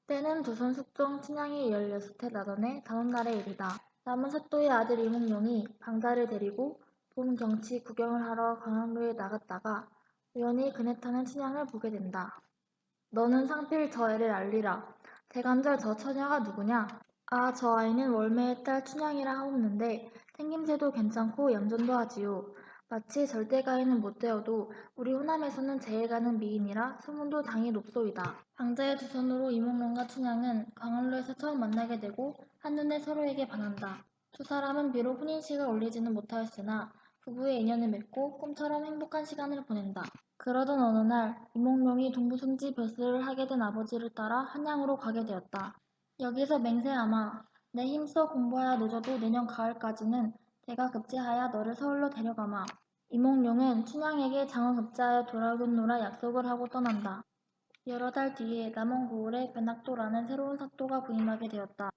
때는 조선 숙종 춘향이 16해 나전에 단오날의 일이다. 남은 사또의 아들 이몽룡이 방자를 데리고 봄 경치 구경을 하러 광안루에 나갔다가 우연히 그네 타는 춘향을 보게 된다. 너는 상필 저 애를 알리라. 대간절 저 처녀가 누구냐? 아, 저 아이는 월매의 딸 춘향이라 하옵는데 생김새도 괜찮고 얌전도 하지요. 마치 절대가인은 못되어도 우리 호남에서는 제해가는 미인이라 소문도 당이 높소이다. 방자의 두 손으로 이몽룡과 춘향은 광안루에서 처음 만나게 되고 한눈에 서로에게 반한다. 두 사람은 비록 혼인식을 올리지는 못하였으나 부부의 인연을 맺고 꿈처럼 행복한 시간을 보낸다. 그러던 어느 날 이몽룡이 동부승지 벼슬을 하게 된 아버지를 따라 한양으로 가게 되었다. 여기서 맹세하마. 내 힘써 공부하여 늦어도 내년 가을까지는 대가 급제하여 너를 서울로 데려가마. 이몽룡은 춘향에게 장원 급제하여 돌아오겠노라 약속을 하고 떠난다. 여러 달 뒤에 남원 고을에 변학도라는 새로운 사또가 부임하게 되었다.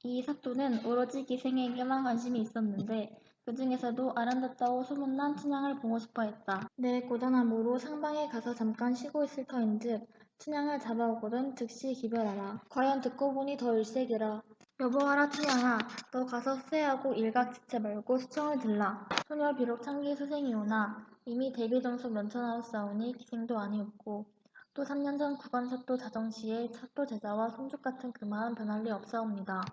이 사또는 오로지 기생에게만 관심이 있었는데 그 중에서도 아름답다고 소문난 춘향을 보고 싶어 했다. 내 고단함으로 상방에 가서 잠깐 쉬고 있을 터인즉 춘향을 잡아오거든 즉시 기별하라. 과연 듣고 보니 더 일색이라. 여보하라 춘향아, 너 가서 수세하고 일각지체 말고 수청을 들라. 소녀 비록 창기 수생이오나 이미 대비점수 면천하였사오니 기생도 아니었고 또 3년 전 국원사또 자정시에 사또 제자와 손죽 같은 그 마음 변할 리 없사옵니다.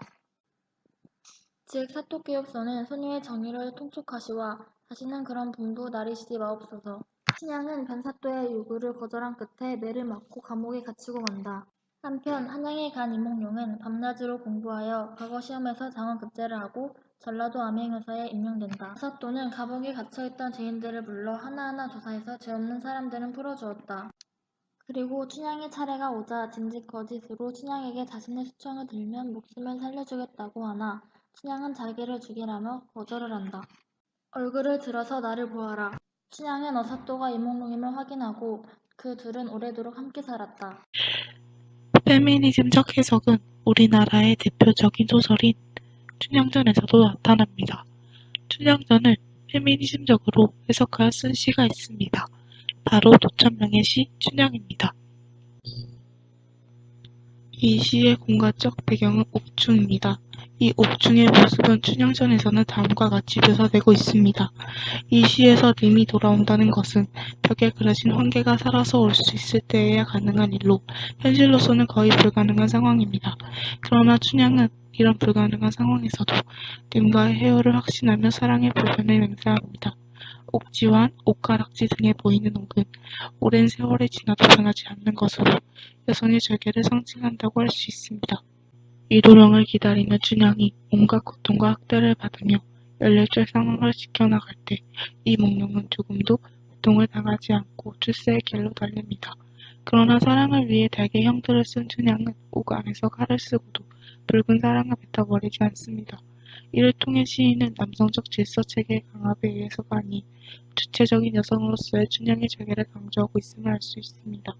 즉 사토교육서는 소녀의 정의를 통촉하시와 다시는 그런 분부 나리시지 마옵소서. 춘향은 변사또의 요구를 거절한 끝에 매를 맞고 감옥에 갇히고 간다. 한편 한양에 간 이몽룡은 밤낮으로 공부하여 과거 시험에서 장원급제를 하고 전라도 암행의사에 임명된다. 사또는 감옥에 갇혀있던 죄인들을 불러 하나하나 조사해서 죄 없는 사람들은 풀어주었다. 그리고 춘향의 차례가 오자 진직 거짓으로 춘향에게 자신의 수청을 들면 목숨을 살려주겠다고 하나 춘향은 자기를 죽이라며 거절을 한다. 얼굴을 들어서 나를 보아라. 춘향은 어사또가 이몽룡임을 확인하고 그 둘은 오래도록 함께 살았다. 페미니즘적 해석은 우리나라의 대표적인 소설인 춘향전에서도 나타납니다. 춘향전을 페미니즘적으로 해석하여 쓴 시가 있습니다. 바로 노천명의 시 춘향입니다. 이 시의 공간적 배경은 옥중입니다. 이 옥중의 모습은 춘향전에서는 다음과 같이 묘사되고 있습니다. 이 시에서 님이 돌아온다는 것은 벽에 그려진 황계가 살아서 올 수 있을 때에야 가능한 일로 현실로서는 거의 불가능한 상황입니다. 그러나 춘향은 이런 불가능한 상황에서도 님과의 헤어를 확신하며 사랑의 불변을 맹세합니다. 옥지환, 옥가락지 등에 보이는 옥은 오랜 세월이 지나도 변하지 않는 것으로 여성의 절개를 상징한다고 할 수 있습니다. 이도령을 기다리는 춘향이 온갖 고통과 학대를 받으며 연례절 상황을 지켜나갈 때 이몽룡은 조금도 고통을 당하지 않고 출세의 길로 달립니다. 그러나 사랑을 위해 달게 형들을 쓴 춘향은 옥 안에서 칼을 쓰고도 붉은 사랑을 뱉어버리지 않습니다. 이를 통해 시인은 남성적 질서체계의 강압에 의해서가 아닌 주체적인 여성으로서의 춘향의 절개를 강조하고 있음을 알 수 있습니다.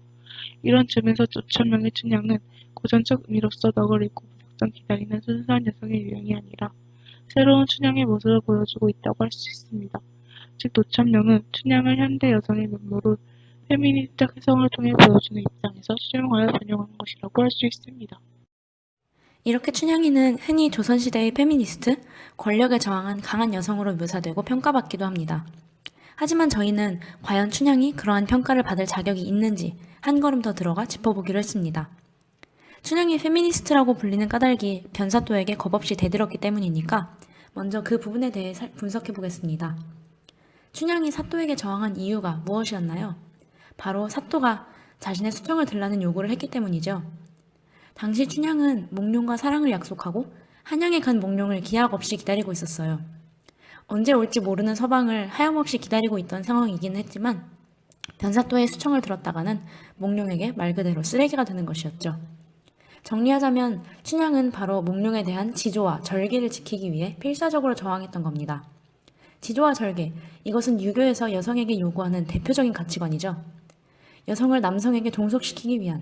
이런 점에서 노천명의 춘향은 고전적 의미로서 넋을 잃고 무작정 기다리는 순수한 여성의 유형이 아니라 새로운 춘향의 모습을 보여주고 있다고 할 수 있습니다. 즉 노천명은 춘향을 현대 여성의 면모를 페미니스트적 해석을 통해 보여주는 입장에서 수용하여 변형한 것이라고 할 수 있습니다. 이렇게 춘향이는 흔히 조선시대의 페미니스트, 권력에 저항한 강한 여성으로 묘사되고 평가받기도 합니다. 하지만 저희는 과연 춘향이 그러한 평가를 받을 자격이 있는지 한 걸음 더 들어가 짚어보기로 했습니다. 춘향이 페미니스트라고 불리는 까닭이 변사또에게 겁없이 대들었기 때문이니까 먼저 그 부분에 대해 분석해보겠습니다. 춘향이 사또에게 저항한 이유가 무엇이었나요? 바로 사또가 자신의 수청을 들라는 요구를 했기 때문이죠. 당시 춘향은 몽룡과 사랑을 약속하고 한양에 간 몽룡을 기약 없이 기다리고 있었어요. 언제 올지 모르는 서방을 하염없이 기다리고 있던 상황이긴 했지만 변사또의 수청을 들었다가는 몽룡에게 말 그대로 쓰레기가 되는 것이었죠. 정리하자면 춘향은 바로 몽룡에 대한 지조와 절개를 지키기 위해 필사적으로 저항했던 겁니다. 지조와 절개, 이것은 유교에서 여성에게 요구하는 대표적인 가치관이죠. 여성을 남성에게 종속시키기 위한.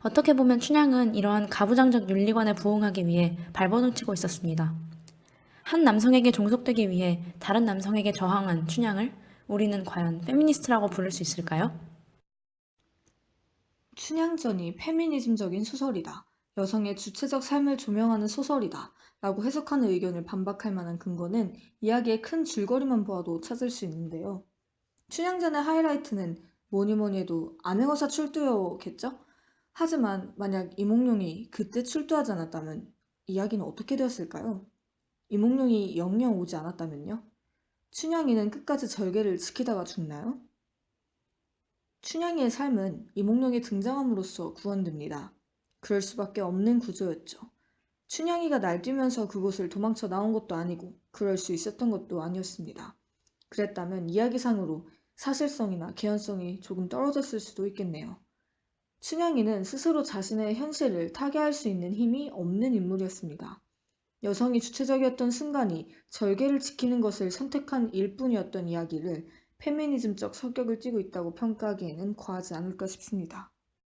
어떻게 보면 춘향은 이러한 가부장적 윤리관에 부응하기 위해 발버둥치고 있었습니다. 한 남성에게 종속되기 위해 다른 남성에게 저항한 춘향을 우리는 과연 페미니스트라고 부를 수 있을까요? 춘향전이 페미니즘적인 소설이다. 여성의 주체적 삶을 조명하는 소설이다. 라고 해석하는 의견을 반박할 만한 근거는 이야기의 큰 줄거리만 보아도 찾을 수 있는데요. 춘향전의 하이라이트는 뭐니 해도 암행어사 출두였겠죠? 하지만 만약 이몽룡이 그때 출두하지 않았다면 이야기는 어떻게 되었을까요? 이몽룡이 영영 오지 않았다면요? 춘향이는 끝까지 절개를 지키다가 죽나요? 춘향이의 삶은 이몽룡이 등장함으로써 구원됩니다. 그럴 수밖에 없는 구조였죠. 춘향이가 날뛰면서 그곳을 도망쳐 나온 것도 아니고 그럴 수 있었던 것도 아니었습니다. 그랬다면 이야기상으로 사실성이나 개연성이 조금 떨어졌을 수도 있겠네요. 춘향이는 스스로 자신의 현실을 타개할 수 있는 힘이 없는 인물이었습니다. 여성이 주체적이었던 순간이 절개를 지키는 것을 선택한 일뿐이었던 이야기를 페미니즘적 성격을 띠고 있다고 평가하기에는 과하지 않을까 싶습니다.